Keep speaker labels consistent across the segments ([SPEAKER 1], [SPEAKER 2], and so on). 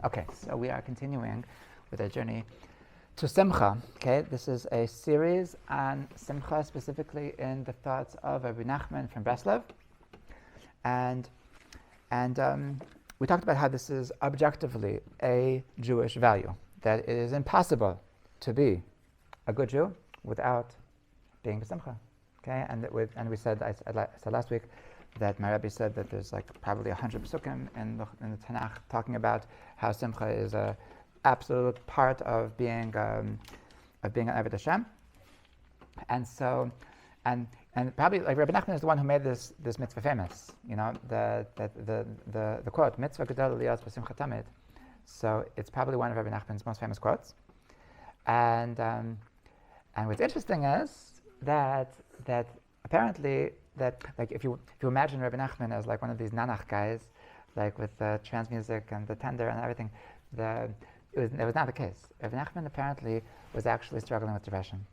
[SPEAKER 1] Okay, so we are continuing with our journey to Simcha. Okay, this is a series on Simcha, specifically in the thoughts of Rebbe Nachman from Breslov, and we talked about how this is objectively a Jewish value, that it is impossible to be a good Jew without being B'Simcha. Okay, and we said I said last week that my Rebbe said that there's like probably 100 psukim in the Tanakh talking about how Simcha is a absolute part of being an Eved Hashem, and so and probably like Rebbe Nachman is the one who made this mitzvah famous. You know, the quote mitzvah gedol liyos b'simcha tamid. So it's probably one of Rebbe Nachman's most famous quotes. And what's interesting is that apparently that like if you imagine Rebbe Nachman as like one of these Nanach guys, like with the trance music and the tender and everything, it was not the case. Rebbe Nachman apparently was actually struggling with depression.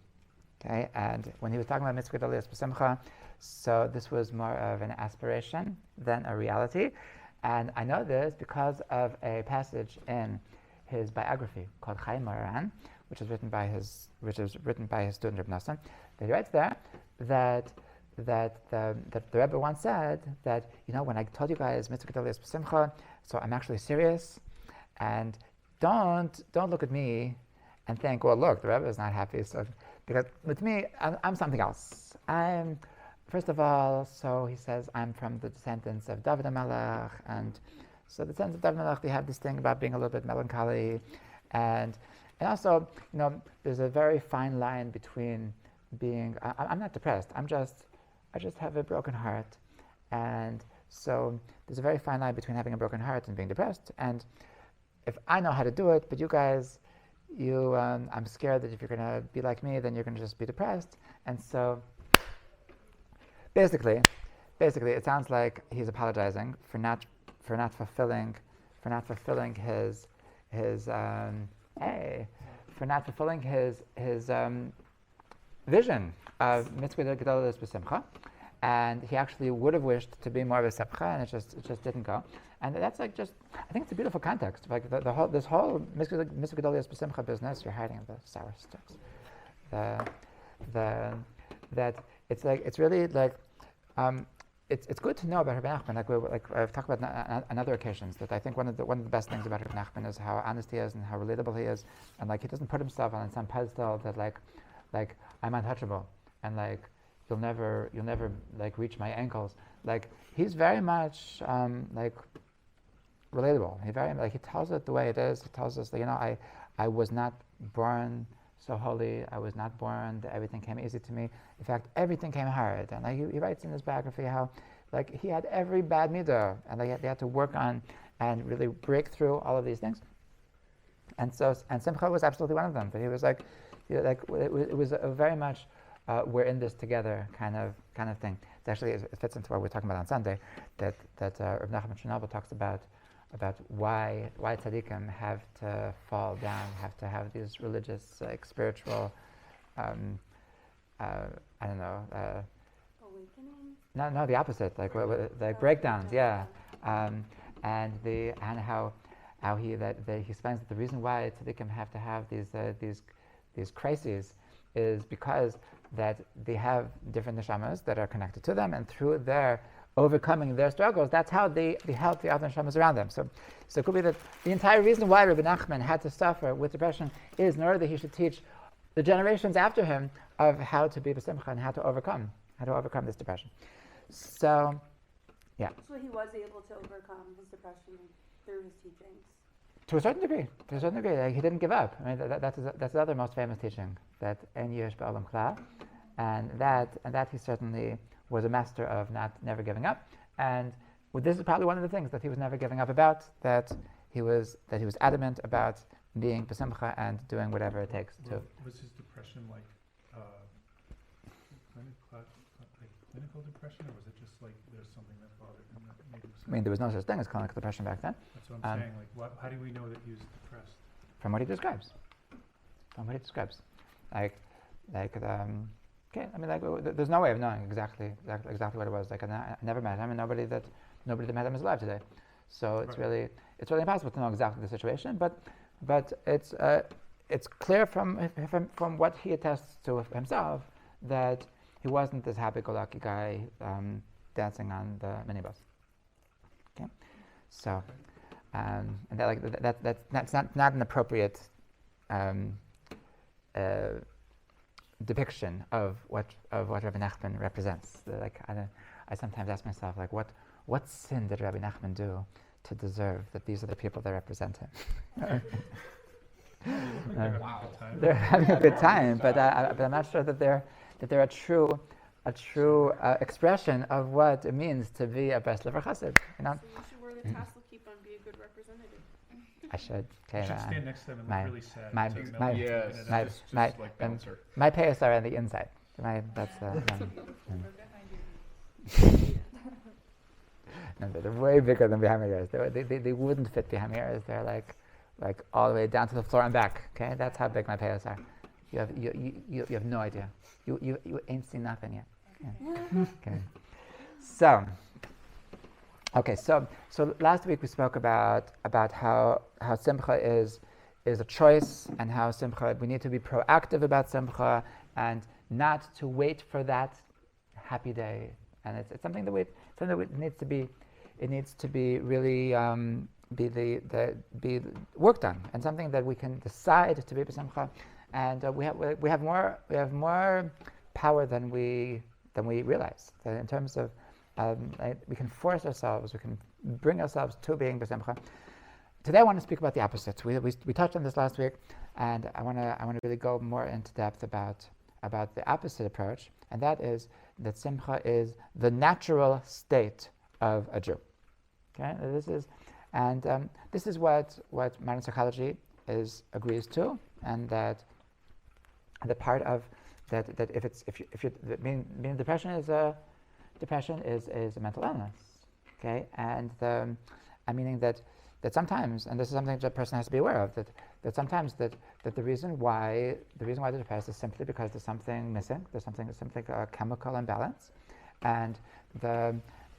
[SPEAKER 1] Okay, and when he was talking about mitzvah gedol liyos b'simcha, so this was more of an aspiration than a reality. And I know this because of a passage in his biography called Chaim Moran, which is written by his student Rebbe Nosson. That he writes there that the Rebbe once said that, you know, when I told you guys mitzvah gedol liyos b'simcha, so I'm actually serious, and don't look at me and think, well, look, the Rebbe is not happy. So because with me, I'm something else. I'm, first of all, so he says, I'm from the descendants of David HaMelech, and so the descendants of David HaMelech, they have this thing about being a little bit melancholy, and also, you know, there's a very fine line between being, I'm not depressed, I just have a broken heart, and so there's a very fine line between having a broken heart and being depressed, and if I know how to do it, but you guys, I'm scared that if you're going to be like me, then you're going to just be depressed. And so, basically, it sounds like he's apologizing for not fulfilling his vision of mitzvah gedol liyos b'simcha, and he actually would have wished to be more of a simcha, and it just didn't go. And that's like just, I think it's a beautiful context. Like this whole mitzvah gedol liyos b'simcha business, you're hiding the sour sticks. That it's like, it's really like, it's good to know about Rebbe Nachman. Like I've talked about on other occasions, that I think one of the best things about Rebbe Nachman is how honest he is and how relatable he is, and like he doesn't put himself on some pedestal that like I'm untouchable and like you'll never like reach my ankles. Like he's very much like relatable. He tells it the way it is. He tells us that, you know, I was not born so holy. I was not born that everything came easy to me. In fact, everything came hard. And like he writes in his biography how like he had every bad midah, and they had to work on and really break through all of these things. And Simcha was absolutely one of them. But he was like, it was a very much we're in this together kind of thing. It's actually, it fits into what we're talking about on Sunday, that Rebbe Nachman Chernobyl talks about why tzaddikim have to fall down, have to have these religious, like spiritual, I don't know.
[SPEAKER 2] Awakening?
[SPEAKER 1] No, the opposite, like breakdowns, yeah. And how he explains that the reason why tzaddikim have to have these crises is because that they have different neshamas that are connected to them, and through their overcoming their struggles, that's how they help the other neshamas around them. So it could be that the entire reason why Rebbe Nachman had to suffer with depression is in order that he should teach the generations after him of how to be b'simcha and how to overcome this depression. So, yeah.
[SPEAKER 2] So he was able to overcome his depression through his teachings.
[SPEAKER 1] To a certain degree, like, he didn't give up. I mean, that's the other most famous teaching, that en yesh ba'olam klal, and that he certainly was a master of never giving up. And this is probably one of the things that he was never giving up about. That he was adamant about being b'simcha and doing whatever it takes to.
[SPEAKER 3] Was his depression like clinical depression, or was it just like there's something that bothered him that made him sick?
[SPEAKER 1] I mean, there was no such thing as clinical depression back then.
[SPEAKER 3] That's what I'm saying. Like, how do we know that he was depressed?
[SPEAKER 1] From what he describes. Okay, I mean, like, there's no way of knowing exactly what it was. Like, I never met him, and nobody that met him is alive today. So it's really, it's really impossible to know exactly the situation, but it's clear from what he attests to himself that he wasn't this happy-go-lucky guy dancing on the minibus. Okay, so and that's not an appropriate depiction of what Rebbe Nachman represents. I sometimes ask myself, like, what sin did Rebbe Nachman do to deserve that these are the people that represent him? They're having a good time, but I'm not sure that they're a true expression of what it means to be a Breslover Chassid. You know?
[SPEAKER 2] So you should wear the tassel keep on, be a good representative.
[SPEAKER 1] I should.
[SPEAKER 3] You
[SPEAKER 1] Okay,
[SPEAKER 3] should stand next to them and
[SPEAKER 1] my-
[SPEAKER 3] look really sad.
[SPEAKER 1] my-
[SPEAKER 3] So no
[SPEAKER 1] my-
[SPEAKER 3] one's
[SPEAKER 4] Yes.
[SPEAKER 3] looking at
[SPEAKER 1] my-
[SPEAKER 3] it.
[SPEAKER 4] just
[SPEAKER 1] my-
[SPEAKER 4] like bouncer.
[SPEAKER 1] my payas are on the inside. That's no, they're way bigger than behind my ears. They wouldn't fit behind my ears. They're like all the way down to the floor and back. Okay, that's how big my payas are. You have no idea. You ain't seen nothing yet. Okay. So last week we spoke about how Simcha is a choice, and how Simcha, we need to be proactive about Simcha and not to wait for that happy day. And it's something that needs to be really be worked on, and something that we can decide to be b'simcha. And we have more power than we realize. In terms of we can force ourselves, we can bring ourselves to being b'simcha. Today I want to speak about the opposite. We touched on this last week, and I want to really go more into depth about the opposite approach, and that is that simcha is the natural state of a Jew. Okay, this is what modern psychology agrees to, and that the part of that meaning depression is a mental illness. Okay, and meaning that sometimes, and this is something that a person has to be aware of, that sometimes that the reason why they're depressed is simply because there's something missing. There's something a chemical imbalance, and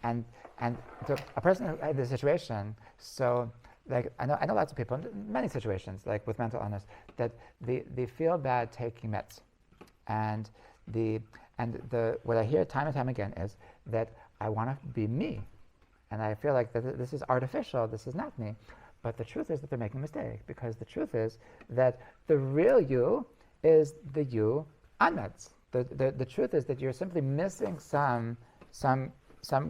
[SPEAKER 1] a person in this situation. So, like I know lots of people in many situations, like with mental illness, that they feel bad taking meds, and what I hear time and time again is that I want to be me. And I feel like that this is artificial, this is not me. But the truth is that they're making a mistake, because the truth is that the real you is the you on meds. The truth is that you're simply missing some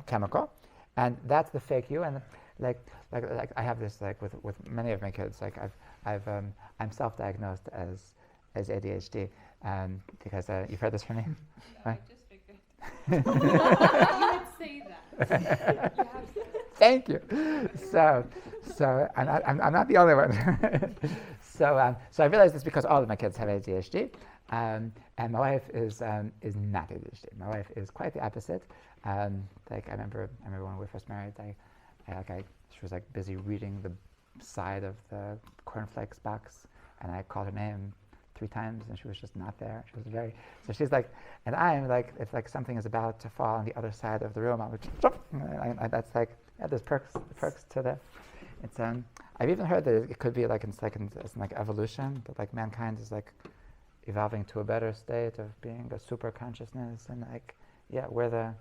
[SPEAKER 1] chemical, and that's the fake you. And like I have this with many of my kids. Like I'm self-diagnosed as ADHD because you've heard this from me.
[SPEAKER 5] No, I just figured. You would say that.
[SPEAKER 1] Thank you. So I'm not the only one. So I realized this because all of my kids have ADHD, and my wife is not ADHD. My wife is quite the opposite. Like I remember when we first married, she was like busy reading the side of the cornflakes box, and I called her name 3 times, and she was just not there. She was so she's like, and I'm like, if like something is about to fall on the other side of the room, I'm like, jump. That's like, yeah, there's perks to that. It's I've even heard that it could be like it's like evolution, that like mankind is like evolving to a better state of being a super consciousness, and like, yeah, we're the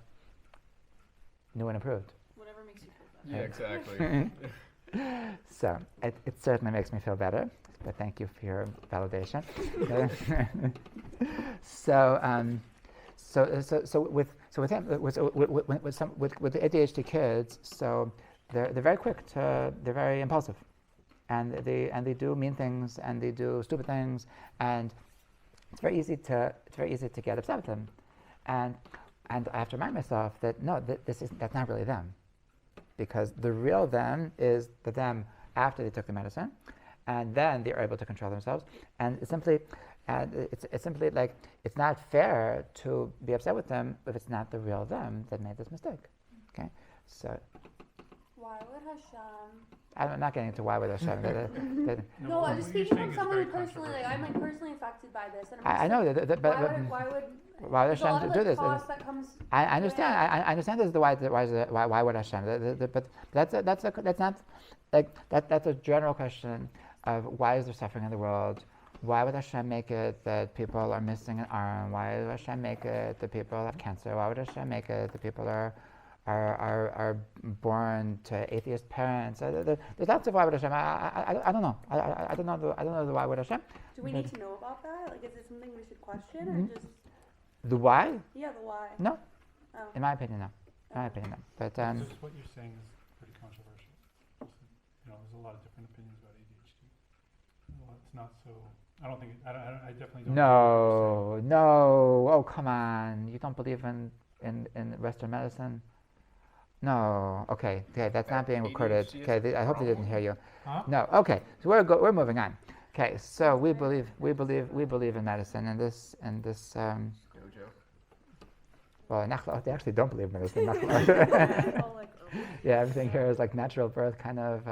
[SPEAKER 1] new and improved.
[SPEAKER 2] Whatever makes you feel better.
[SPEAKER 4] Yeah, exactly.
[SPEAKER 1] So it certainly makes me feel better. But thank you for your validation. With the ADHD kids, so they're very quick they're very impulsive, and they do mean things, and they do stupid things, and it's very easy to get upset with them, and I have to remind myself that no, that's not really them, because the real them is the them after they took the medicine. And then they are able to control themselves, and it's simply like it's not fair to be upset with them if it's not the real them that made this mistake. Okay, so
[SPEAKER 2] Why would Hashem?
[SPEAKER 1] I'm not getting into why with Hashem.
[SPEAKER 2] No, I'm just
[SPEAKER 3] what you're
[SPEAKER 2] speaking
[SPEAKER 3] saying
[SPEAKER 2] from
[SPEAKER 3] is
[SPEAKER 2] someone
[SPEAKER 3] very
[SPEAKER 2] who personally, like, I'm like personally affected by this, and I'm
[SPEAKER 1] I
[SPEAKER 2] just
[SPEAKER 1] know
[SPEAKER 2] like,
[SPEAKER 1] that, but
[SPEAKER 2] why would
[SPEAKER 1] why would
[SPEAKER 2] there's a lot
[SPEAKER 1] Hashem
[SPEAKER 2] of
[SPEAKER 1] do
[SPEAKER 2] like
[SPEAKER 1] this?
[SPEAKER 2] cost that comes.
[SPEAKER 1] I understand.
[SPEAKER 2] with it.
[SPEAKER 1] I understand. This is the why would Hashem? But that's not like that. That's a general question of why is there suffering in the world? Why would Hashem make it that people are missing an arm? Why would Hashem make it that people have cancer? Why would Hashem make it that people are born to atheist parents? There's lots of why would Hashem. I don't know. I don't know the why would Hashem.
[SPEAKER 2] Do we need to know about that? Like, is it something we should question, or
[SPEAKER 1] Mhm.
[SPEAKER 2] just
[SPEAKER 1] The why?
[SPEAKER 2] yeah, the why?
[SPEAKER 1] No.
[SPEAKER 2] Oh.
[SPEAKER 1] In my opinion, no. In my opinion, no. But
[SPEAKER 3] Just what you're saying is pretty controversial. There's a lot of different opinions about ADHD. Well, it's not so. I don't think. I definitely don't.
[SPEAKER 1] no. Oh, come on. You don't believe in Western medicine? No. Okay. That's not being recorded.
[SPEAKER 4] ADHD is
[SPEAKER 1] Okay.
[SPEAKER 4] a
[SPEAKER 1] I hope they didn't hear you.
[SPEAKER 3] Huh?
[SPEAKER 1] No. Okay. So we're moving on. Okay. So we believe in medicine, and this.
[SPEAKER 4] Jojo.
[SPEAKER 1] Well, Nachman, they actually don't believe in medicine.
[SPEAKER 5] All like
[SPEAKER 1] Yeah, everything here is like natural birth, kind of.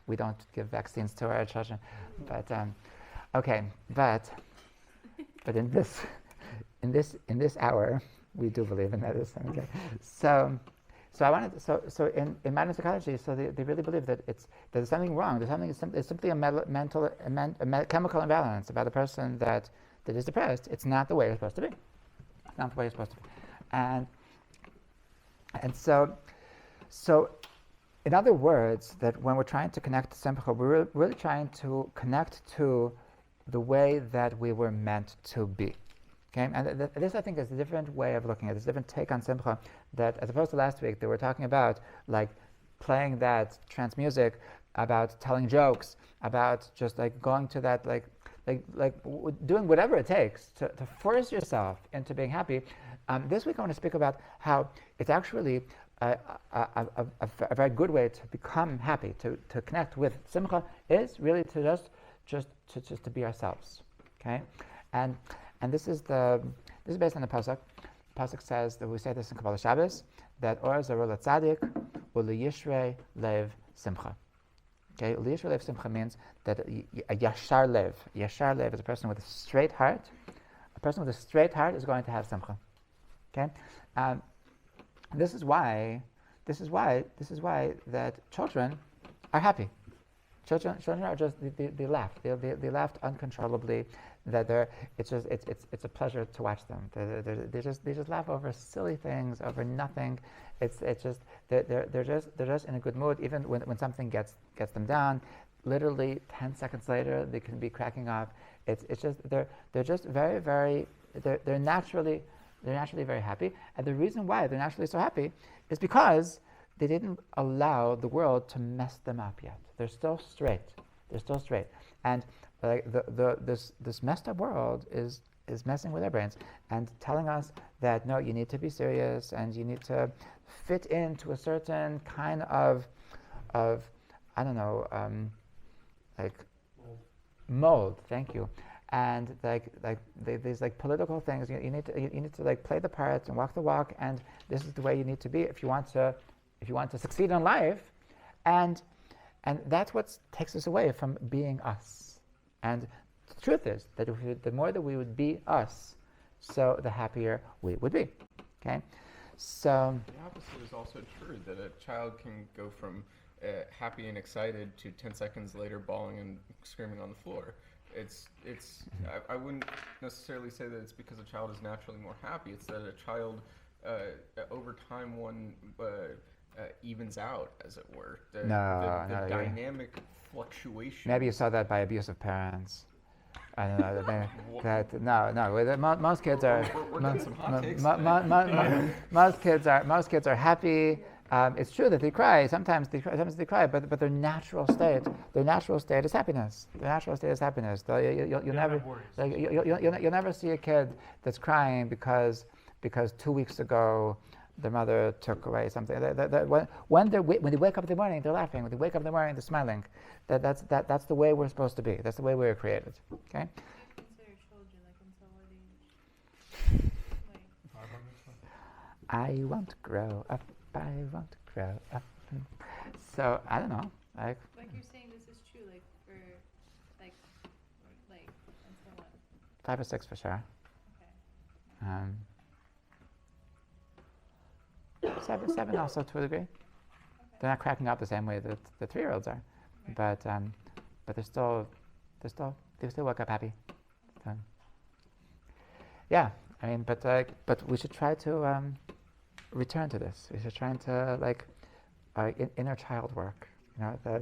[SPEAKER 1] We don't give vaccines to our children, but okay. But in this hour, we do believe in medicine. Okay, so I wanted so in modern psychology, so they really believe that there's something wrong. There's something. It's simply a chemical imbalance about a person that is depressed. It's not the way it's supposed to be. It's not the way it's supposed to be, and so. In other words, that when we're trying to connect to Simcha, we're really trying to connect to the way that we were meant to be. Okay, and this I think is a different way of looking at it. It's a different take on Simcha. That as opposed to last week, they were talking about like playing that trance music, about telling jokes, about just like going to that doing whatever it takes to force yourself into being happy. This week I want to speak about how it's actually a very good way to become happy, to connect with Simcha, is really to just to be ourselves. Okay, and this is based on the pasuk. Pasuk says that we say this in Kabbalah Shabbos, that or zaru latzadik u'liyishrei lev simcha. Okay, u'liyishrei lev simcha means that a yashar lev. Yashar lev is a person with a straight heart. A person with a straight heart is going to have simcha. Okay. This is why that children are happy. Children are just they laugh. They laughed uncontrollably. It's a pleasure to watch them. They just laugh over silly things, over nothing. They're just in a good mood. Even when something gets them down, literally 10 seconds later they can be cracking up. It's just they're just they're naturally very happy, and the reason why they're naturally so happy is because they didn't allow the world to mess them up yet. They're still straight, and this messed up world is messing with our brains and telling us that no, you need to be serious and you need to fit into a certain kind of I don't know, like mold. Thank you. And these like political things, you need to like play the part and walk the walk, and this is the way you need to be if you want to succeed in life, and that's what takes us away from being us. And the truth is that the more that we would be us, so the happier we would be. Okay, so
[SPEAKER 4] The opposite is also true, that a child can go from happy and excited to 10 seconds later bawling and screaming on the floor. I wouldn't necessarily say that it's because a child is naturally more happy. It's that a child, over time, one evens out, as it were. The dynamic fluctuation.
[SPEAKER 1] maybe you saw that by abusive parents. I don't know. Most kids are.
[SPEAKER 4] We're getting some hot takes.
[SPEAKER 1] Most kids are happy. It's true that they cry. Sometimes they cry, but their natural state is happiness. Their natural state is happiness. You'll never see a kid that's crying because 2 weeks ago their mother took away something. When they wake up in the morning, they're laughing. When they wake up in the morning, they're smiling. That's the way we're supposed to be. That's the way we were created. Okay.
[SPEAKER 5] consider children like until what age? Like
[SPEAKER 1] I won't grow up. I won't grow up. So I don't know, like
[SPEAKER 5] Like you're saying this is true, like for, like, until when?
[SPEAKER 1] 5 or 6 for sure.
[SPEAKER 5] Okay.
[SPEAKER 1] 7 also to a degree. They're not cracking up the same way that the 3-year-olds are,
[SPEAKER 5] Right.
[SPEAKER 1] but they still wake up happy. So, yeah, I mean, but we should try to return to this. We should try to inner child work, to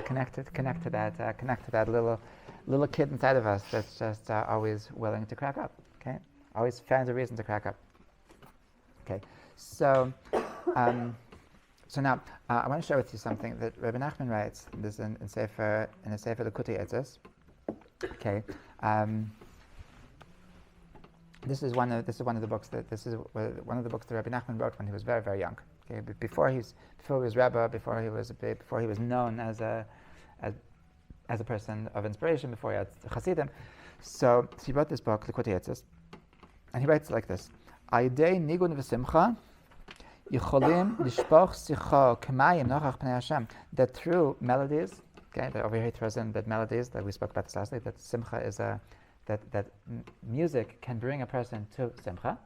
[SPEAKER 1] connect to that little kid inside of us that's just always willing to crack up. Okay, always finds a reason to crack up. Okay, so now I want to share with you something that Rebbe Nachman writes. This is in the Sefer Likutei Etzos. Okay. This is one of the books that Rebbe Nachman wrote when he was very, very young. Okay, but before he was Rebbe, before he was known as a person of inspiration, before he had Hasidim. So he wrote this book, Likutei Etzos, and he writes like this: Ayidei nigun v'simcha yicholim lishpoch sicha k'mayim nochach pnei Hashem. That through melodies, okay, that over here he throws in that melodies that we spoke about this last week. That simcha is that music can bring a person to simcha.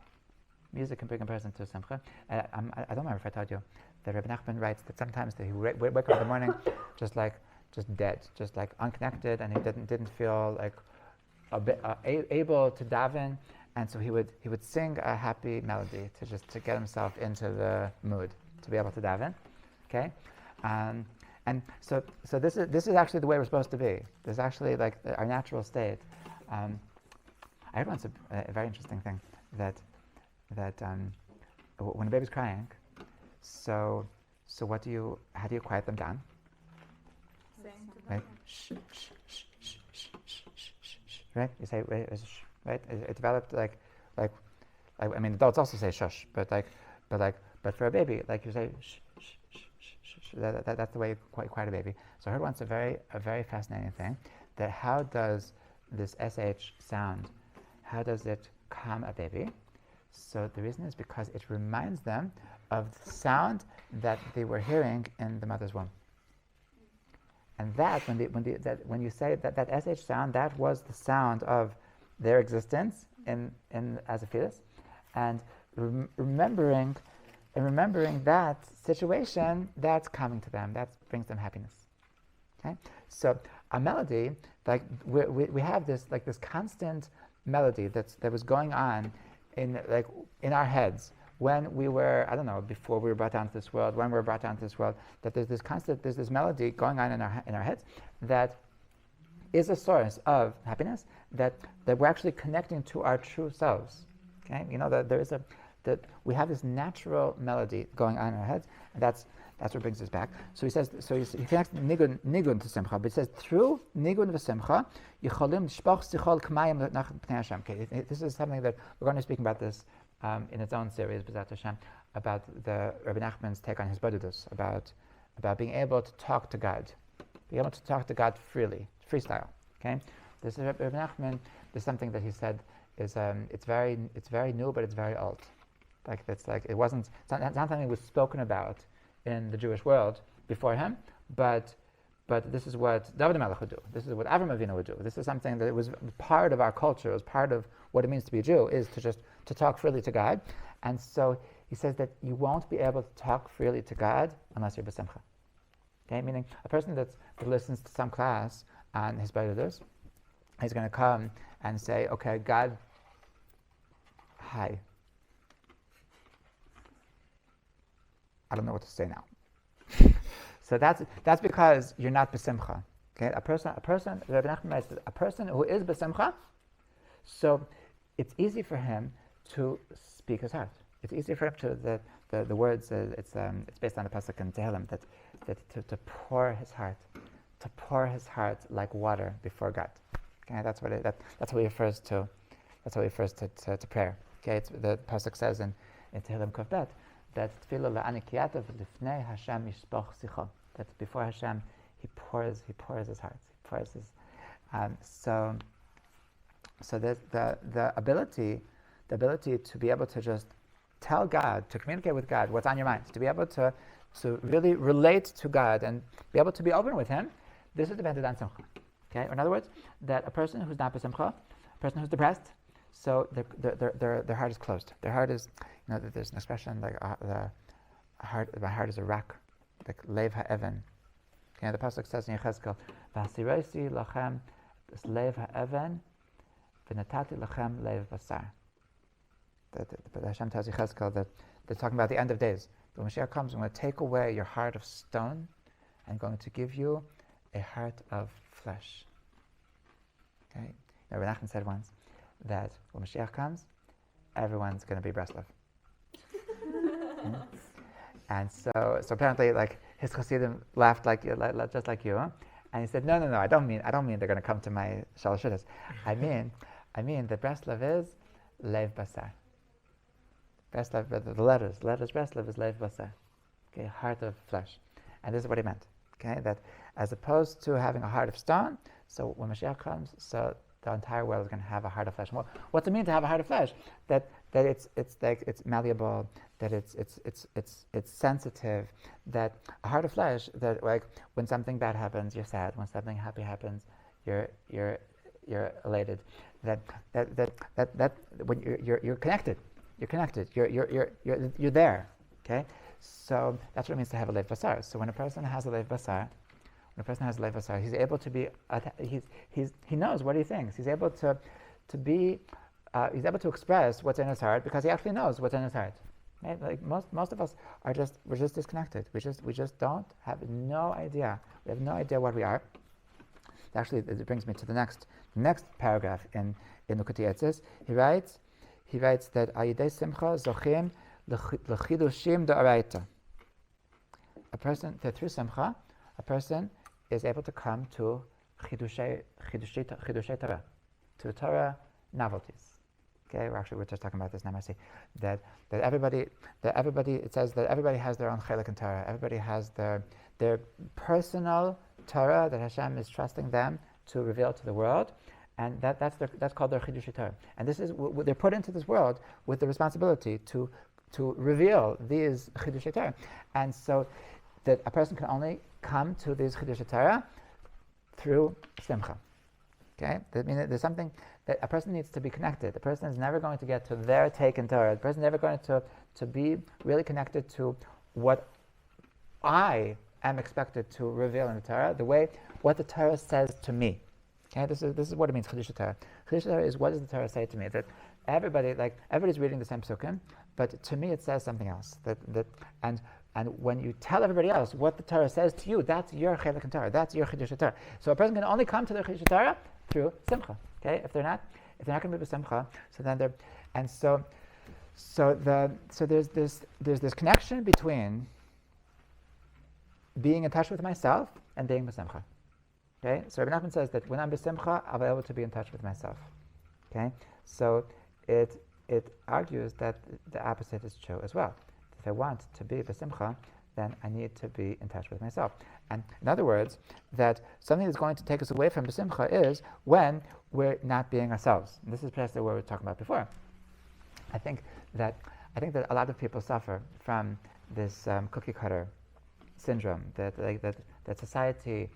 [SPEAKER 1] Music can bring a person to simcha. I don't remember if I told you that Rebbe Nachman writes that sometimes that he would wake up in the morning just dead, just like unconnected, and he didn't feel like able to daven, and so he would sing a happy melody to get himself into the mood to be able to daven. Okay, and so this is actually the way we're supposed to be. This is actually like our natural state. I heard once a very interesting thing that when a baby's crying, so how do you quiet them down?
[SPEAKER 2] Sing to
[SPEAKER 1] Right?
[SPEAKER 2] them.
[SPEAKER 1] Shh, shh, shh, shh, shh, shh, shh, shh, shh. Right? You say shh, right? It developed like I mean adults also say shush, but for a baby, like you say shh, shh, shh, shh, shh. That's the way you quiet a baby. So I heard once a very fascinating thing, that how does this sh sound, how does it calm a baby? So the reason is because it reminds them of the sound that they were hearing in the mother's womb. And that when you say that sh sound, that was the sound of their existence in as a fetus, and remembering that situation, that's coming to them, that brings them happiness. Okay, so a melody, like we have this constant melody that was going on in our heads when we were, I don't know, before we were brought down to this world, when we were brought down to this world, that there's this melody going on in our heads that is a source of happiness, that we're actually connecting to our true selves. Okay, that we have this natural melody going on in our heads, and that's what brings us back. So he says, he connects nigun to simcha, but he says through nigun v'simcha yicholim shpoch sichol k'mayim nach pnei Hashem. Okay, this is something that we're going to be speaking about this in its own series, B'ezrat Hashem, about the Rebbe Nachman's take on his bodhidus, about being able to talk to God, freely, freestyle. Okay, this is Rebbe Nachman. There's something that he said is it's very new, but it's very old. It's not something that was spoken about in the Jewish world before him, but this is what David HaMelech would do. This is what Avram Avinu would do. This is something that was part of our culture. It was part of what it means to be a Jew, is to talk freely to God. And so he says that you won't be able to talk freely to God unless you're b'simcha. Okay, meaning a person that listens to some class on his bodhidus, he's going to come and say, okay, God, hi. I don't know what to say now. So that's because you're not b'simcha. Okay, a person. Rebbe Nachman writes that a person who is b'simcha, so it's easy for him to speak his heart. It's easy for him to the words. It's based on the pasuk in Tehillim that to pour his heart like water before God. Okay, that's what he refers to. That's what he refers to prayer. Okay, the pasuk says in Tehillim Kuf Bet that tefillah la'anikiyatav lifnei Hashem yishpoch sicha. That before Hashem, he pours his heart. He pours his. So there's the ability to be able to just tell God, to communicate with God what's on your mind, to be able to to really relate to God and be able to be open with Him, this is dependent on Simcha. Okay? In other words, that a person who's not b'Simcha, a person who's depressed, so their heart is closed. Their heart is, there's an expression like my heart is a rock, like lev ha'evan. Okay, the pasuk says in Yechezkel, "V'hasirosi lachem lev ha'evan, v'natati lachem lev basar." But Hashem tells Yechezkel that they're talking about the end of days. When Mashiach comes, I'm going to take away your heart of stone, and I'm going to give you a heart of flesh. Okay, Rebbe Nachman said once that when Mashiach comes, everyone's going to be Breslov. And so apparently, like his Hasidim laughed just like you, huh? And he said, no, I don't mean they're going to come to my Shalosh Shudas. I mean the Breslov is Lev Basar. Breslov, the letters Breslov is Lev Basar. Okay, heart of flesh. And this is what he meant. Okay, that as opposed to having a heart of stone, so when Mashiach comes, so the entire world is going to have a heart of flesh. What's it mean to have a heart of flesh? That it's like it's malleable, that it's sensitive, that a heart of flesh, that like when something bad happens, you're sad. When something happy happens, you're elated. That when you're connected. You're connected. You're there. Okay, so that's what it means to have a lev basar. So when a person has a lev basar, he's able to be. He knows what he thinks. He's able to be. He's able to express what's in his heart because he actually knows what's in his heart. Right? Like most of us we're just disconnected. We just don't have no idea. We have no idea what we are. Actually, it brings me to the next paragraph in Likutei Yetzis. He writes that Ayidei Simcha Zochim L'chidushim D'Oraita. Through Simcha, a person is able to come to Chidushei Torah, to Torah novelties. Okay, we're just talking about this now. I see that everybody. It says that everybody has their own chelik in Torah. Everybody has their personal Torah that Hashem is trusting them to reveal to the world, and that's called their chidushei Torah. And this is they're put into this world with the responsibility to reveal these chidushei Torah, and so that a person can only come to these chidushei Torah through simcha. Okay, that means there's something that a person needs to be connected. The person is never going to get to their take in Torah. The person is never going to be really connected to what I am expected to reveal in the Torah, what the Torah says to me. Okay, this is what it means, Chidushei Torah. Chidushei Torah is, what does the Torah say to me? That everybody's reading the same psukim, but to me it says something else. And when you tell everybody else what the Torah says to you, that's your chelik in Torah. That's your Chidushei Torah. So a person can only come to their Chidushei Torah through simcha. Okay, if they're not going to be with simcha, so then they're, and so there's this connection between being in touch with myself and being b'simcha. Okay, so Rebbe Nachman says that when I'm b'simcha, I'll be able to be in touch with myself. Okay, so it argues that the opposite is true as well. If I want to be b'simcha, then I need to be in touch with myself. And in other words, that something that's going to take us away from b'simcha is when we're not being ourselves. And this is precisely what we were talking about before. I think that a lot of people suffer from this cookie cutter syndrome, that society,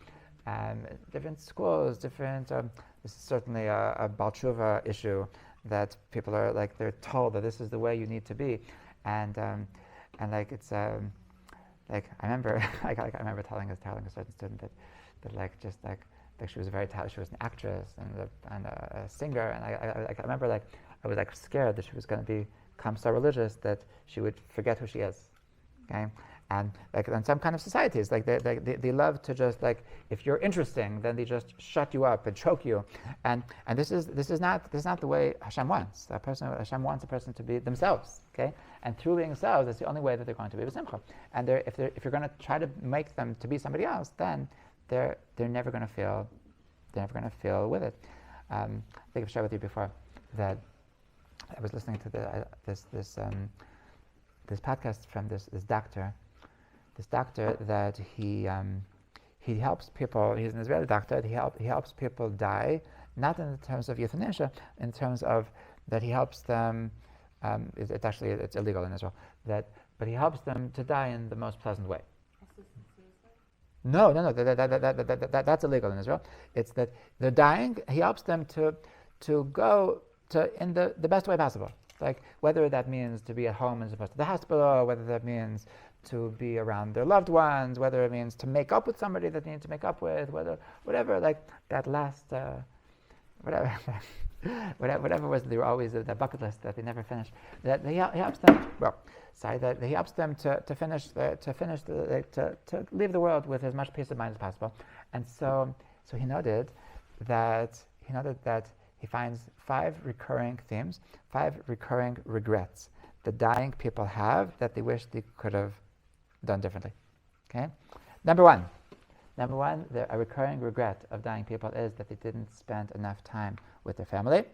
[SPEAKER 1] different schools, this is certainly a Baal Tshuva issue, that people are they're told that this is the way you need to be, and it's I remember I remember telling a certain student that she was very talented. She was an actress and a singer, and I remember I was scared that she was going to become so religious that she would forget who she is. Okay, and in some kind of societies, they love to just if you're interesting, then they just shut you up and choke you, and this is not the way Hashem wants. Hashem wants a person to be themselves. Okay, and through being themselves, that's the only way that they're going to be b'simcha. And if you're going to try to make them to be somebody else, then they're never going to feel with it. I think I've shared with you before that I was listening to this podcast from this doctor. This doctor that he helps people. He's an Israeli doctor. He helps people die, not in terms of euthanasia, in terms of that he helps them. It's illegal in Israel. but he helps them to die in the most pleasant way.
[SPEAKER 5] Assisted suicide?
[SPEAKER 1] No, that's illegal in Israel. It's that they're dying. He helps them to go to in the best way possible. Like whether that means to be at home as opposed to the hospital, or whether that means to be around their loved ones, whether it means to make up with somebody that they need to make up with, whatever. Like that last whatever. Whatever was, they were always the bucket list that they never finished. That he helps them. That he helps them to leave the world with as much peace of mind as possible. And so he noted that he finds 5 recurring themes, 5 recurring regrets the dying people have that they wish they could have done differently. Okay, number one, a recurring regret of dying people is that they didn't spend enough time with their family.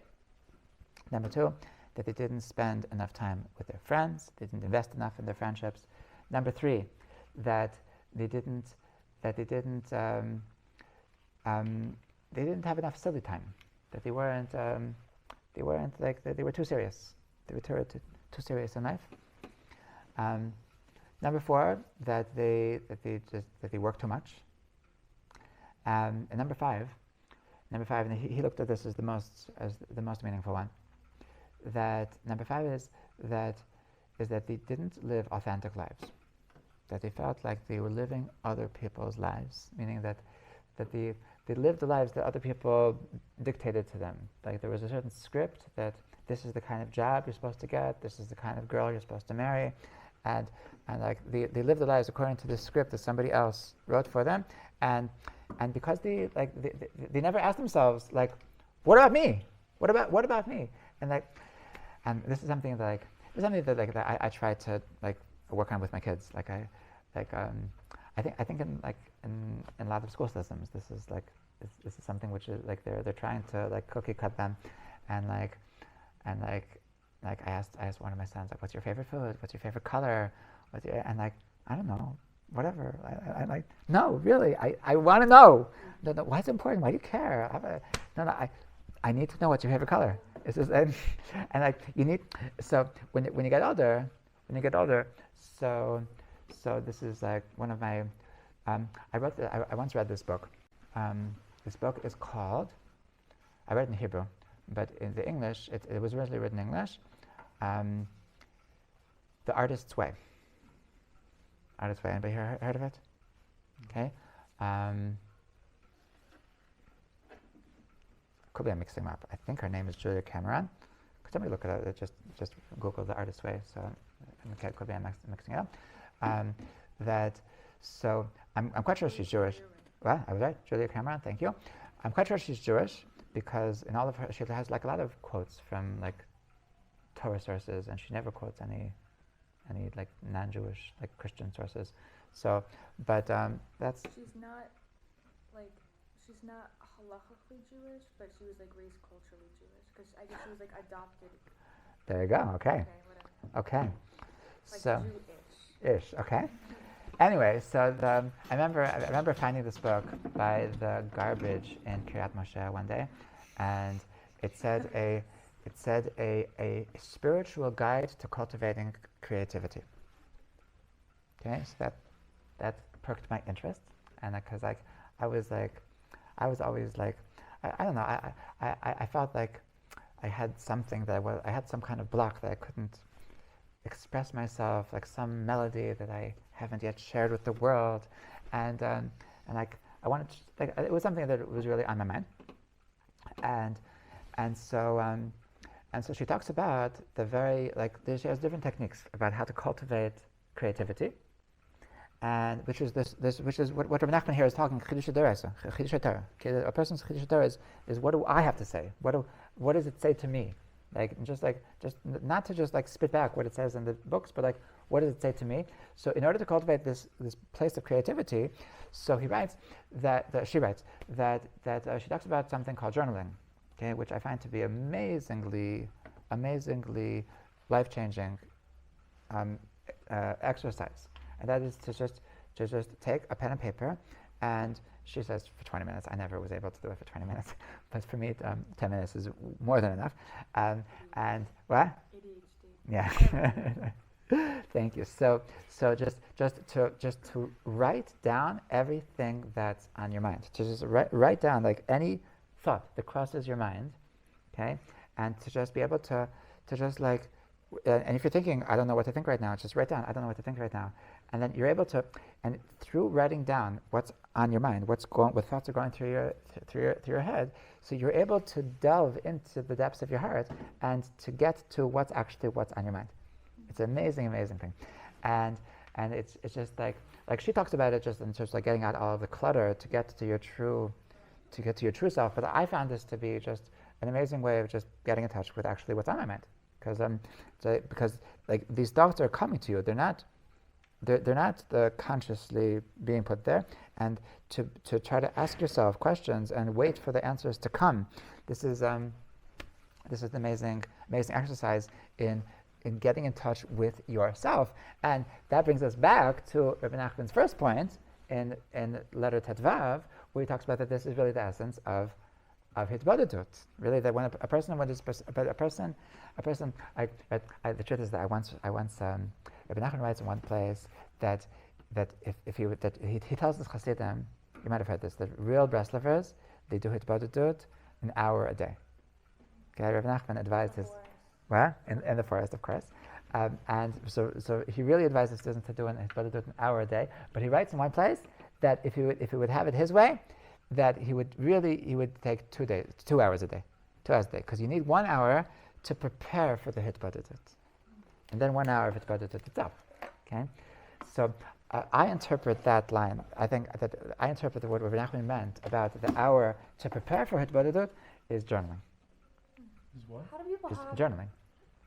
[SPEAKER 1] Number 2, that they didn't spend enough time with their friends. They didn't invest enough in their friendships. Number 3, that they didn't have enough silly time. That they weren't too serious. They were too serious in life. Number 4, that they work too much. And number 5, and he looked at this as the most meaningful one. That number 5 is that they didn't live authentic lives. That they felt like they were living other people's lives, meaning that they lived the lives that other people dictated to them. Like there was a certain script that this is the kind of job you're supposed to get, this is the kind of girl you're supposed to marry, and like they lived their lives according to this script that somebody else wrote for them, and because they never asked themselves like, what about me? What about me? And this is something that I try to like work on with my kids. I think in a lot of school systems this is something which is like they're trying to like cookie cut them, and I asked one of my sons, like, what's your favorite food? What's your favorite color? And like, I don't know, whatever. I like, no, really, I want to know. No, why is it important? Why do you care? I need to know what's your favorite color. It's just, and like you need. So when you get older, so this is like one of my. I once read this book. This book is called. I read it in Hebrew, but in the English, it was originally written in English. The Artist's Way. Artist's Way. Anybody heard of it? Okay. Could be I'm mixing them up. I think her name is Julia Cameron. Could somebody look at it? Just Google The Artist's Way. So could be I'm mixing it up. So I'm quite sure she's Jewish. Well, I was right. Julia Cameron. Thank you. I'm quite sure she's Jewish because in all of her, she has like a lot of quotes from like Torah sources, and she never quotes any like non-Jewish like Christian sources. So, but that's.
[SPEAKER 2] She's not halachically Jewish, but she was like raised culturally Jewish because I guess she was like adopted.
[SPEAKER 1] There you go. Okay.
[SPEAKER 2] Whatever.
[SPEAKER 1] Okay.
[SPEAKER 2] Like
[SPEAKER 1] So.
[SPEAKER 2] Jewish.
[SPEAKER 1] Ish. Okay. Anyway, so I remember finding this book by the garbage in Kiryat Moshe one day, and it said a spiritual guide to cultivating creativity. Okay, so that perked my interest, and because like I was always like I don't know, I felt like I had something I had some kind of block that I couldn't express myself, like some melody that I haven't yet shared with the world, and like I wanted to, like it was something that was really on my mind, and so she talks about she has different techniques about how to cultivate creativity, and which is what Rebbe Nachman here is talking Chidush Torah. A person's Chidush Torah is what do I have to say? What does it say to me? Just not to just like spit back what it says in the books, but like what does it say to me? So in order to cultivate this place of creativity, so she writes that she talks about something called journaling, okay, which I find to be amazingly life-changing exercise, and that is to just take a pen and paper, and she says for 20 minutes. I never was able to do it for 20 minutes, but for me, 10 minutes is more than enough. And what?
[SPEAKER 2] ADHD.
[SPEAKER 1] Yeah. Thank you. So just to write down everything that's on your mind. To just write down like any thought that crosses your mind, okay, and to just be able to just like, and if you're thinking, I don't know what to think right now, just write down, I don't know what to think right now, and then you're able to, and through writing down what's on your mind, what thoughts are going through your head, so you're able to delve into the depths of your heart and to get to what's on your mind. It's an amazing thing, and it's just like she talks about it just in terms of like getting out all of the clutter to get to your true self. But I found this to be just an amazing way of just getting in touch with actually what's on my mind, because like these thoughts are coming to you. They're not consciously being put there, and to try to ask yourself questions and wait for the answers to come. This is an amazing exercise in getting in touch with yourself. And that brings us back to Rebbe Nachman's first point in letter Tetvav, where he talks about that this is really the essence of hitbodedut. Really, that when a person, the truth is that I once Rebbe Nachman writes in one place that he tells his Hasidim, you might have heard this, that real Breslovers, they do hitbodedut an hour a day. Okay, Rebbe Nachman advised his. Well, in the forest, of course. And so he really advises students to do an hour a day. But he writes in one place that if he would have it his way, that he would take 2 hours a day, because you need 1 hour to prepare for the hitbodedut, and then 1 hour of hitbodedut itself. Okay, so I interpret that line. I interpret what Rebbe Nachman meant about the hour to prepare for hitbodedut is journaling.
[SPEAKER 3] Is what?
[SPEAKER 2] How do people
[SPEAKER 1] Just
[SPEAKER 2] have
[SPEAKER 1] journaling.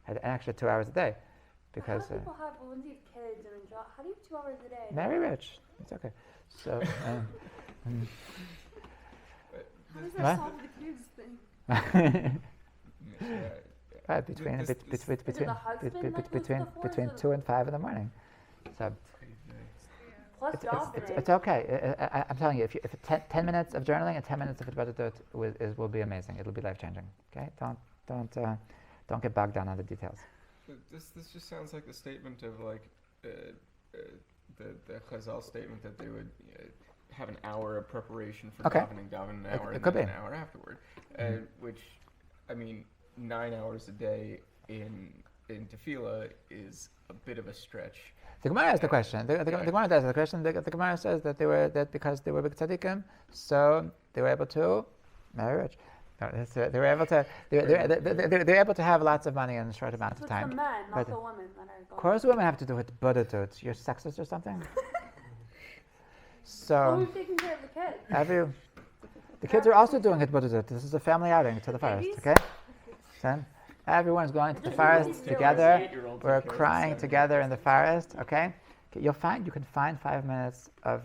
[SPEAKER 1] An extra 2 hours a day, because
[SPEAKER 2] how do people have when they have kids and a job? How do you have 2 hours a day?
[SPEAKER 1] very rich. It's okay. So.
[SPEAKER 5] How does
[SPEAKER 1] What?
[SPEAKER 5] that solve the kids thing?
[SPEAKER 1] Right, between
[SPEAKER 2] Is it the husband that goes to the forest
[SPEAKER 1] between
[SPEAKER 2] or
[SPEAKER 1] 2 and 5 in the morning. So
[SPEAKER 2] plus job today?
[SPEAKER 1] it's okay. I'm telling you, if 10 minutes of journaling and 10 minutes of hitbodedut will be amazing. It'll be life changing. Okay, don't get bogged down on the details.
[SPEAKER 4] This just sounds like the statement of like the Chazal statement that they would have an hour of preparation for
[SPEAKER 1] Okay.
[SPEAKER 4] davening an hour,
[SPEAKER 1] It
[SPEAKER 4] and
[SPEAKER 1] could
[SPEAKER 4] then
[SPEAKER 1] be.
[SPEAKER 4] an hour afterward, which, I mean, 9 hours a day in tefillah is a bit of a stretch.
[SPEAKER 1] The Gemara asks the question. The Gemara does the question. The Gemara says that because they were big tzaddikim, so they were able to marry rich. No, they were able to. They were able to have lots of money in a short amount
[SPEAKER 2] So
[SPEAKER 1] of
[SPEAKER 2] it's the
[SPEAKER 1] time.
[SPEAKER 2] men, not
[SPEAKER 1] But
[SPEAKER 2] the women that are going.
[SPEAKER 1] Of course, women have to do it, bodedut. You're sexist or something? So
[SPEAKER 2] Who's taking care of the kids?
[SPEAKER 1] the kids are also doing it, bodedut. This is a family outing to the forest.
[SPEAKER 2] Babies?
[SPEAKER 1] Okay, so everyone's going to the forest together. We're crying together in the forest. Okay. You can find 5 minutes of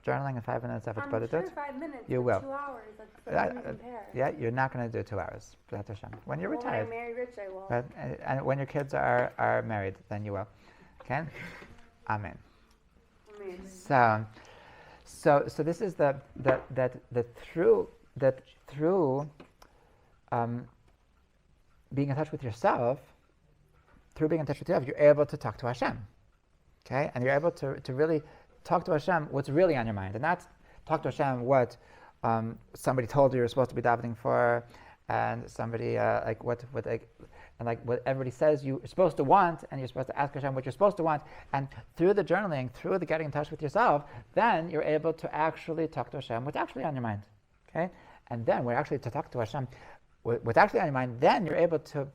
[SPEAKER 1] journaling and 5 minutes of
[SPEAKER 2] I'm
[SPEAKER 1] bodedut.
[SPEAKER 2] sure 5 minutes.
[SPEAKER 1] You
[SPEAKER 2] but
[SPEAKER 1] will.
[SPEAKER 2] 2 hours. That's doesn't compare.
[SPEAKER 1] Yeah, you're not going to do 2 hours. B'ezrat Hashem. When you're
[SPEAKER 2] Well,
[SPEAKER 1] retired.
[SPEAKER 2] When I marry rich, I will.
[SPEAKER 1] But, and when your kids are married, then you will. Okay? Amen.
[SPEAKER 2] Amazing.
[SPEAKER 1] So this is that through being in touch with yourself, you're able to talk to Hashem. Okay? And you're able to really talk to Hashem what's really on your mind, and not talk to Hashem what somebody told you you're supposed to be davening for, and somebody what everybody says you're supposed to want, and you're supposed to ask Hashem what you're supposed to want. And through the journaling, through the getting in touch with yourself, then you're able to actually talk to Hashem what's actually on your mind. Okay? And then we're actually to talk to Hashem what's actually on your mind. Then you're able to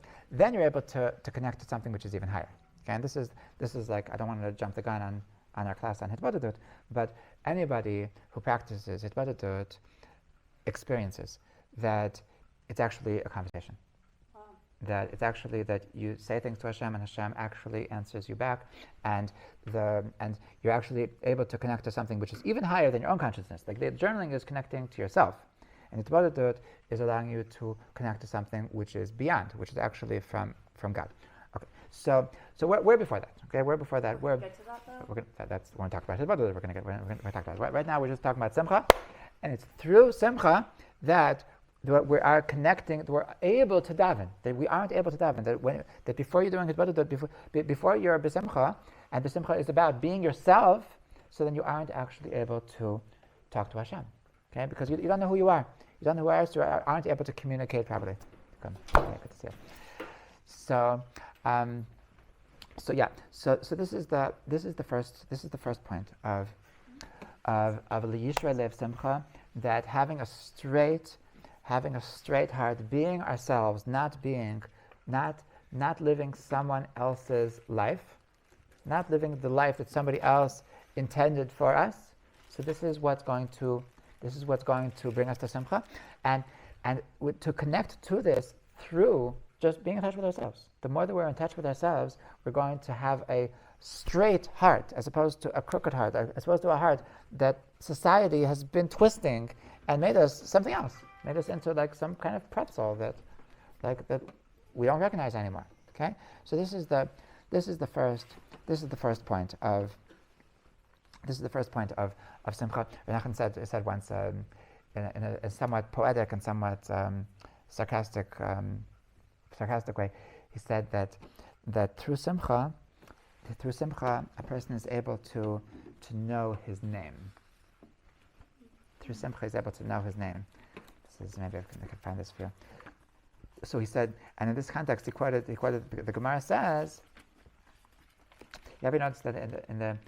[SPEAKER 1] connect to something which is even higher. Okay? And this is like, I don't want to jump the gun on our class on hitbodedut, but anybody who practices hitbodedut experiences that it's actually a conversation.
[SPEAKER 2] Wow.
[SPEAKER 1] That it's actually that you say things to Hashem and Hashem actually answers you back, and you're actually able to connect to something which is even higher than your own consciousness. Like the journaling is connecting to yourself, and hitbodedut is allowing you to connect to something which is beyond, which is actually from God. Okay, so we're before that. Okay, we're before that. We're
[SPEAKER 2] Get to that though.
[SPEAKER 1] we're going to talk about hitbodedut. We're going to talk about it. Right now, we're just talking about Simcha, and it's through Simcha that we are connecting, we're able to daven. That we aren't able to daven. That before you're doing Hizbadut, before you're B'Simcha, and B'Simcha is about being yourself, so then you aren't actually able to talk to Hashem. Okay? Because you don't know who you are. You don't know who you are, so you aren't able to communicate properly. Okay, good to see it. So, so this is the first point of Liyishrei Lev Simcha, that having a straight heart, being ourselves, not living someone else's life, not living the life that somebody else intended for us. So this is what's going to bring us to Simcha, and to connect to this through just being in touch with ourselves. The more that we're in touch with ourselves, we're going to have a straight heart, as opposed to a crooked heart, as opposed to a heart that society has been twisting and made us something else, made us into like some kind of pretzel that we don't recognize anymore. Okay, so this is the first point of Simcha. Nachman said once in a somewhat poetic and somewhat sarcastic way. He said that through Simcha, a person is able to know his name. Through Simcha, he's able to know his name. This is, maybe I can find this for you. So he said, and in this context, he quoted the Gemara says. You ever notice that in the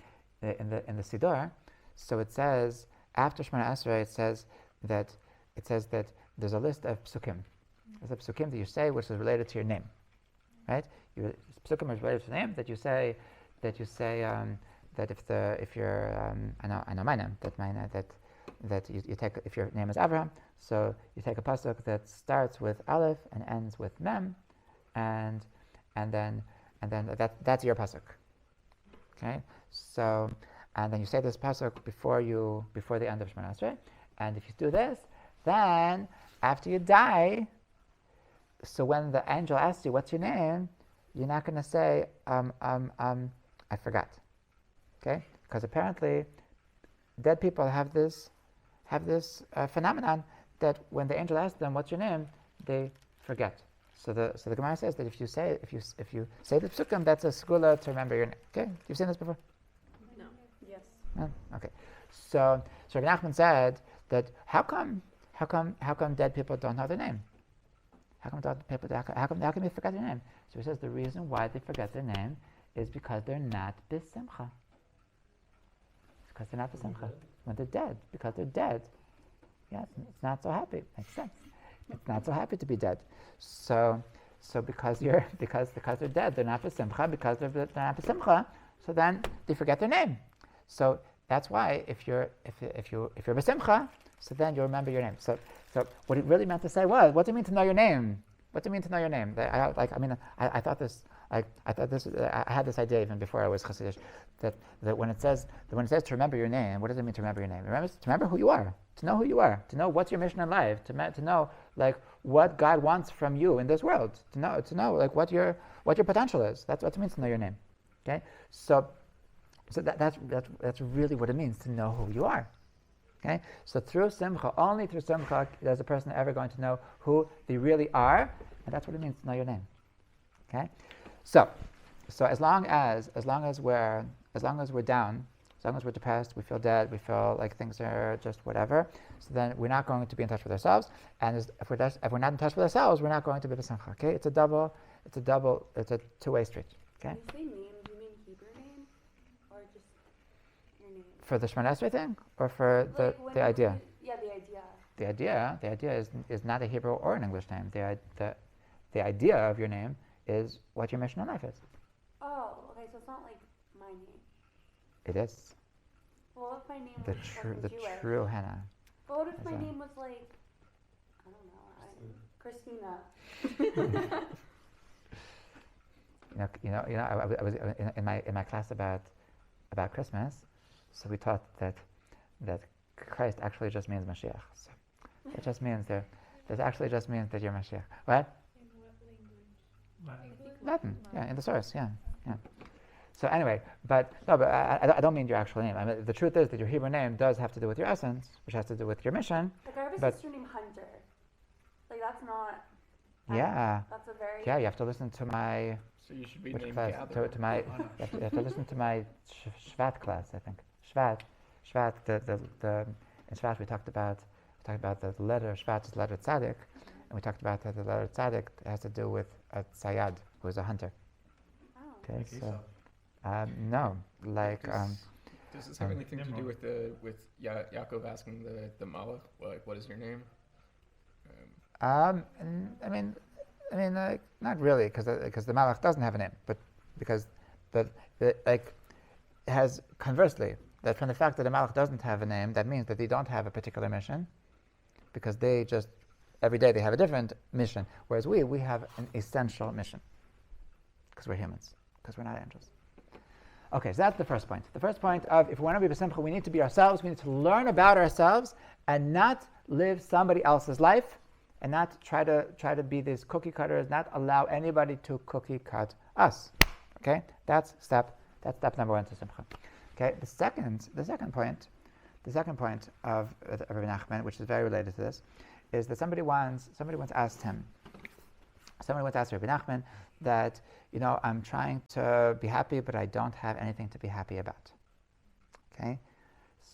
[SPEAKER 1] Siddur? So it says after Shemona Esrei, it says that there's a list of psukim. There's a psukim that you say which is related to your name, right? Psukim is related to the name that you say that if you're I know my name, that you take, if your name is Abraham, so you take a pasuk that starts with Aleph and ends with Mem, and then that's your pasuk. Okay, so and then you say this pasuk before the end of Shemona Esrei, and if you do this, then after you die, so when the angel asks you what's your name, you're not going to say I forgot. Okay, because apparently dead people have this phenomenon that when the angel asks them what's your name, they forget. So the Gemara says that if you say the psukim, that's a segula to remember your name. Okay, you've seen this before?
[SPEAKER 2] No. Yes.
[SPEAKER 1] No? Okay. So Rebbe Nachman said that how come dead people don't know their name? How come they forget their name? So he says the reason why they forget their name is because they're not b'simcha. Because they're not b'simcha. When they're dead, because they're dead. Yeah, it's not so happy. Makes sense. It's not so happy to be dead. So because they're dead, they're not b'simcha. Because they're not b'simcha, so then they forget their name. So that's why if you're b'simcha, so then you'll remember your name. So what it really meant to say was, what do you mean to know your name? What do you mean to know your name? I thought this. I had this idea even before I was Hasidish, that when it says to remember your name, what does it mean to remember your name? To remember who you are, to know who you are, to know what's your mission in life, to know like what God wants from you in this world, to know like what your potential is. That's what it means to know your name. Okay, so that's really what it means to know who you are. Okay, so only through Simcha is a person ever going to know who they really are, and that's what it means to know your name. Okay, so as long as we're down, as long as we're depressed, we feel dead, we feel like things are just whatever, so then we're not going to be in touch with ourselves, and if we're not in touch with ourselves, we're not going to be b'simcha. Okay, it's a two-way street. Okay.
[SPEAKER 2] When you say name, do you mean Hebrew name or just your name?
[SPEAKER 1] For the Shemona Esrei thing, or for the idea?
[SPEAKER 2] The idea.
[SPEAKER 1] The idea is not a Hebrew or an English name. The idea of your name is what your mission in life is.
[SPEAKER 2] Oh, okay. So it's not like my name.
[SPEAKER 1] It is.
[SPEAKER 2] Well, if my name
[SPEAKER 1] The
[SPEAKER 2] was Jewish.
[SPEAKER 1] true Hannah.
[SPEAKER 2] But what if my name was like, I don't know, Christina?
[SPEAKER 1] I was in my class about Christmas, so we taught that Christ actually just means Mashiach. So it just means that actually just means that you're Mashiach. What?
[SPEAKER 5] In what language?
[SPEAKER 1] Latin. Yeah, in the source. Yeah. So anyway, but I don't mean your actual name. I mean, the truth is that your Hebrew name does have to do with your essence, which has to do with your mission.
[SPEAKER 2] Like I have a
[SPEAKER 1] but
[SPEAKER 2] sister named Hunter. Like that's not.
[SPEAKER 1] Yeah.
[SPEAKER 2] That's a very.
[SPEAKER 1] Yeah, you have to listen to my
[SPEAKER 4] So you should be
[SPEAKER 1] which
[SPEAKER 4] named
[SPEAKER 1] class?
[SPEAKER 4] Gather.
[SPEAKER 1] To my you have to listen to my Shvat class, I think. Shvat. The in Shvat we talked about the letter Shvat is letter Tzaddik, and we talked about that the letter Tzaddik has to do with a Tzayad who is a hunter.
[SPEAKER 2] Oh.
[SPEAKER 1] Okay,
[SPEAKER 3] Like
[SPEAKER 1] so
[SPEAKER 3] Esau.
[SPEAKER 1] no, like
[SPEAKER 4] Does this have anything to do with Yaakov asking the Malach, like, what is your name?
[SPEAKER 1] I mean, like, not really, because the Malach doesn't have a name, but like, it has conversely that from the fact that the Malach doesn't have a name, that means that they don't have a particular mission, because they just every day they have a different mission, whereas we have an essential mission, because we're humans, because we're not angels. Okay, so that's the first point. The first point of if we want to be b'simcha, we need to be ourselves. We need to learn about ourselves and not live somebody else's life, and not try to be these cookie cutters. Not allow anybody to cookie cut us. Okay, that's step number one to simcha. Okay, the second point of Rebbe Nachman, which is very related to this, is that somebody once asked Rebbe Nachman that, I'm trying to be happy, but I don't have anything to be happy about. Okay,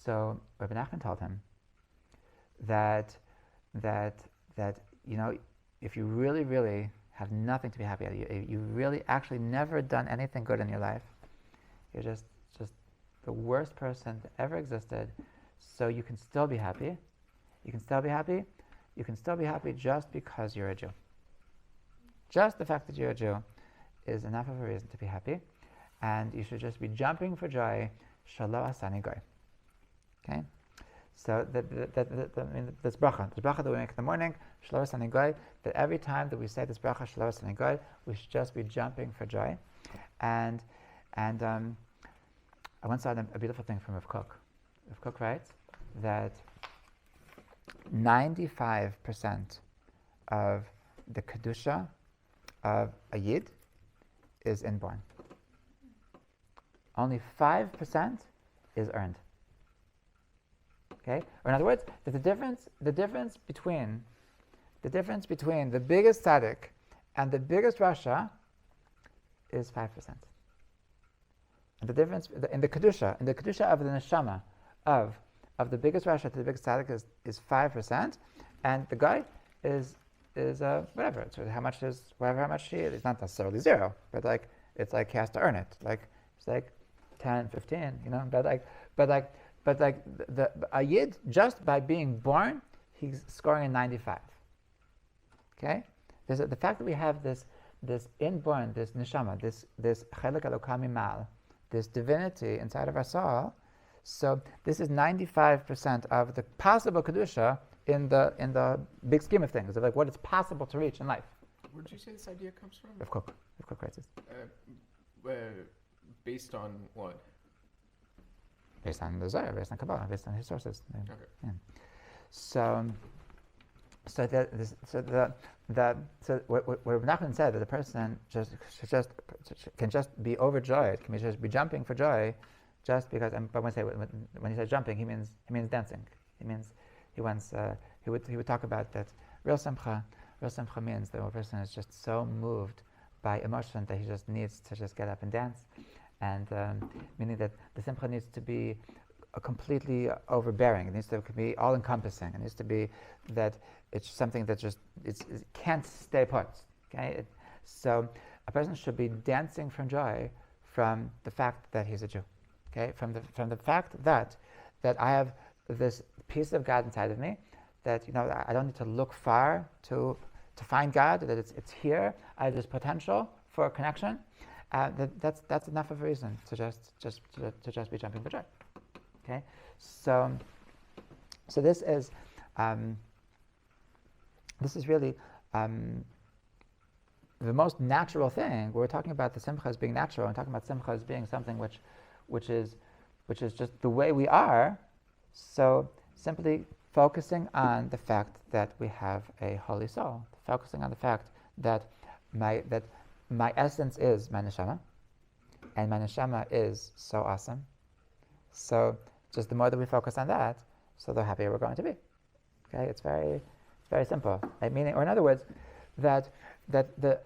[SPEAKER 1] so Rebbe Nachman told him that if you really, really have nothing to be happy about, you really actually never done anything good in your life, you're just the worst person that ever existed. So you can still be happy. You can still be happy. You can still be happy just because you're a Jew. Just the fact that you're a Jew is enough of a reason to be happy, and you should just be jumping for joy. Shalo asani goy. Okay, so this bracha that we make in the morning, shalo asani goy. That every time that we say this bracha, shalo asani goy, we should just be jumping for joy. And I once saw a beautiful thing from Rav Kook. Rav Kook writes that 95% of the kedusha of a yid is inborn. Only 5% is earned. Okay? Or in other words, that the difference between the biggest tzaddik and the biggest rasha is 5%. And the difference in the kedusha of the neshama of the biggest rasha to the biggest tzaddik is 5%, and the guy is whatever. So how much he is. It's not necessarily zero, but like it's like he has to earn it. Like it's like 10, 15, But a yid, just by being born, he's scoring a 95. Okay, the fact that we have this inborn, this neshama, this chelek elokam mimal, this divinity inside of our soul. So this is 95% of the possible kedusha in the big scheme of things, of like what is possible to reach in life.
[SPEAKER 4] Where did you say this idea comes from?
[SPEAKER 1] Rav Kook writes this.
[SPEAKER 4] Based on what?
[SPEAKER 1] Based on the Zohar, based on Kabbalah, based on his sources.
[SPEAKER 4] Okay.
[SPEAKER 1] Yeah. So what Nachman said, that the person can just be overjoyed, can just be jumping for joy, just because. But when he says jumping, he means dancing. He would talk about that. Real simcha means that a person is just so moved by emotion that he just needs to just get up and dance, and meaning that the simcha needs to be completely overbearing. It needs to be all-encompassing. It needs to be that it's something that just it can't stay put. Okay, so a person should be dancing from joy from the fact that he's a Jew. Okay, from the fact that I have this piece of God inside of me, that I don't need to look far to find God. That it's here. I have this potential for a connection. That's enough of a reason to just be jumping for joy. Okay, so this is really the most natural thing. We're talking about the simcha as being natural, and talking about simcha as being something which is just the way we are. So simply focusing on the fact that we have a holy soul, focusing on the fact that my essence is my neshama, and my neshama is so awesome. So just the more that we focus on that, so the happier we're going to be. Okay, it's very Very simple. Meaning, or in other words, I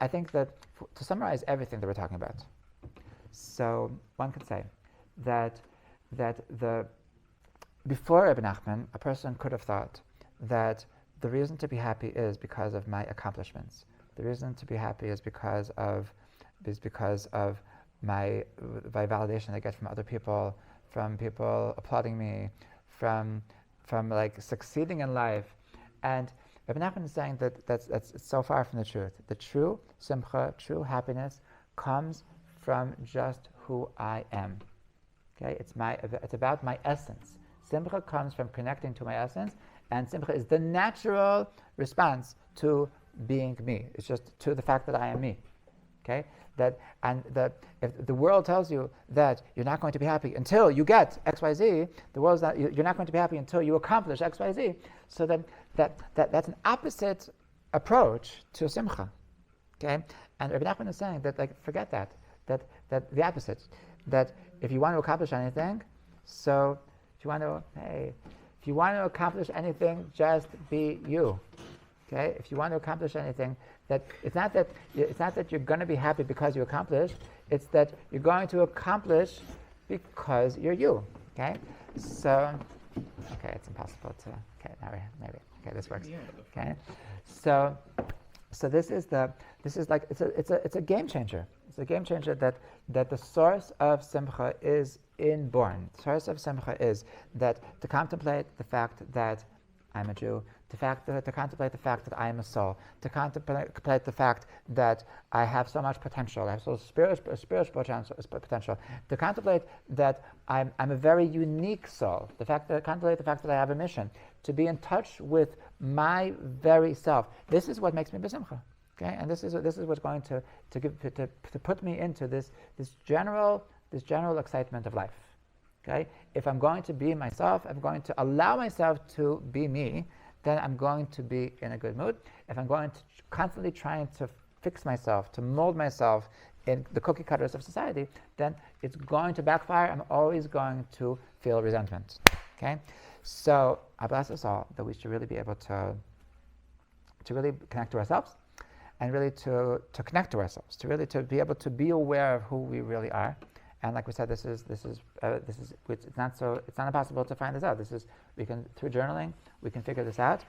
[SPEAKER 1] think that to summarize everything that we're talking about, so one could say that before Rebbe Nachman, a person could have thought that the reason to be happy is because of my accomplishments. The reason to be happy is because of my validation I get from other people, from people applauding me, from like succeeding in life. And Rebbe Nachman is saying that's so far from the truth. The true simcha, true happiness, comes from just who I am. Okay, it's about my essence. Simcha comes from connecting to my essence, and simcha is the natural response to being me. It's just to the fact that I am me. Okay, if the world tells you that you're not going to be happy until you get X, Y, Z, the world's not. You're not going to be happy until you accomplish X, Y, Z. So then that's an opposite approach to simcha. Okay, and Rebbe Nachman is saying that forget that the opposite. That if you want to accomplish anything, so if you want to accomplish anything, just be you. Okay, if you want to accomplish anything, that it's not that you're going to be happy because you accomplished. It's that you're going to accomplish because you're you. Okay, so it's impossible to. Okay, now maybe. Okay, this works. Okay, so this is like it's a game changer. It's a game changer that the source of simcha is inborn. The source of simcha is that to contemplate the fact that I'm a Jew, to contemplate the fact that I am a soul, to contemplate the fact that I have so much potential, I have so spiritual potential, to contemplate that I'm a very unique soul, contemplate the fact that I have a mission, to be in touch with my very self. This is what makes me b'simcha. Okay, and this is what's going to put me into this general excitement of life. Okay, if I'm going to be myself, I'm going to allow myself to be me, then I'm going to be in a good mood. If I'm going to constantly trying to fix myself, to mold myself in the cookie cutters of society, then it's going to backfire. I'm always going to feel resentment. Okay, so I bless us all that we should really be able to really connect to ourselves, and really to connect to ourselves, to be able to be aware of who we really are. And like we said, it's not impossible to find this out. Through journaling, we can figure this out.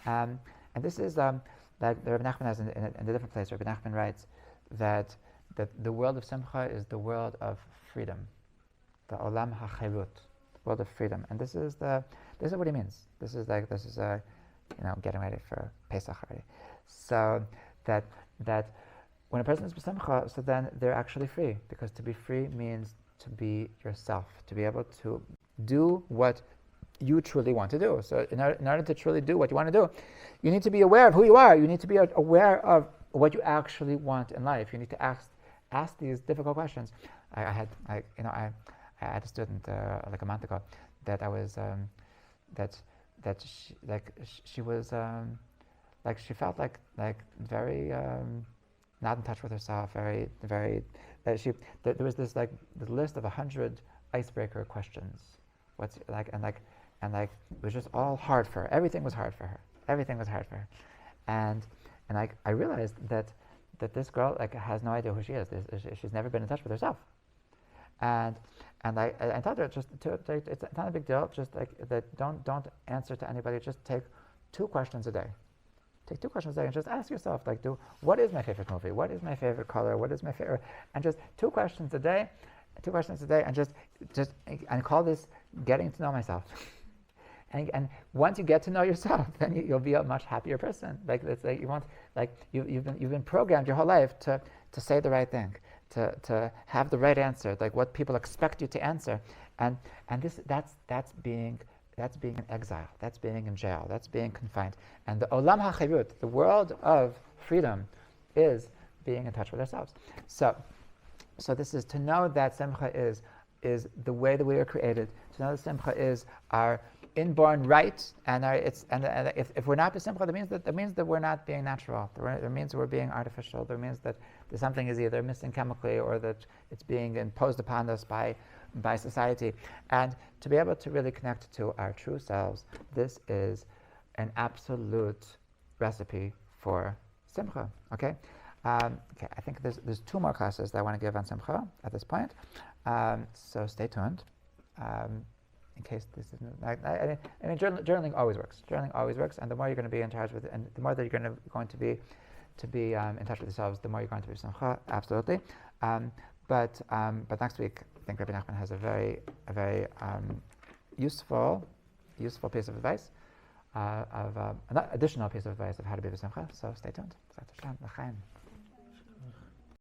[SPEAKER 1] And this is like the Rebbe Nachman has in a different place. Rebbe Nachman writes that the world of Simcha is the world of freedom, the Olam HaChairut, world of freedom. And this is what he means. This is getting ready for Pesach already. So that when a person is b'simcha, so then they're actually free, because to be free means to be yourself, to be able to do what you truly want to do. So in order to truly do what you want to do, you need to be aware of who you are. You need to be aware of what you actually want in life. You need to ask these difficult questions. I had a student like a month ago that I was she was she felt like very not in touch with herself, very very. There was this the list of 100 icebreaker questions. It was just all hard for her. Everything was hard for her. And I realized that this girl has no idea who she is. She's never been in touch with herself. And I told her it's not a big deal. Just don't answer to anybody. Just take 2 questions a day. Take 2 questions a day and just ask yourself, what is my favorite movie? What is my favorite color? What is my favorite? And just 2 questions a day, and just call this getting to know myself. and once you get to know yourself, then you'll be a much happier person. You've been programmed your whole life to say the right thing, to have the right answer, what people expect you to answer, and that's being in exile, that's being in jail, that's being confined. And the Olam HaChairut, the world of freedom, is being in touch with ourselves. So this is to know that Simcha is the way that we are created. To know that Simcha is our inborn right, and if we're not Simcha, that means that we're not being natural. That means we're being artificial. That means that something is either missing chemically, or that it's being imposed upon us by society. And to be able to really connect to our true selves, this is an absolute recipe for Simcha. Okay. Okay. I think there's 2 more classes that I want to give on Simcha at this point. So stay tuned. In case this isn't, I mean, journaling always works. Journaling always works, and the more you're going to be in charge with it, and the more that you're going to be in touch with yourselves, the more you're going to be Simcha. Absolutely. But next week, I think Rebbe Nachman has a very useful piece of advice, an additional piece of advice of how to be Simcha. So stay tuned.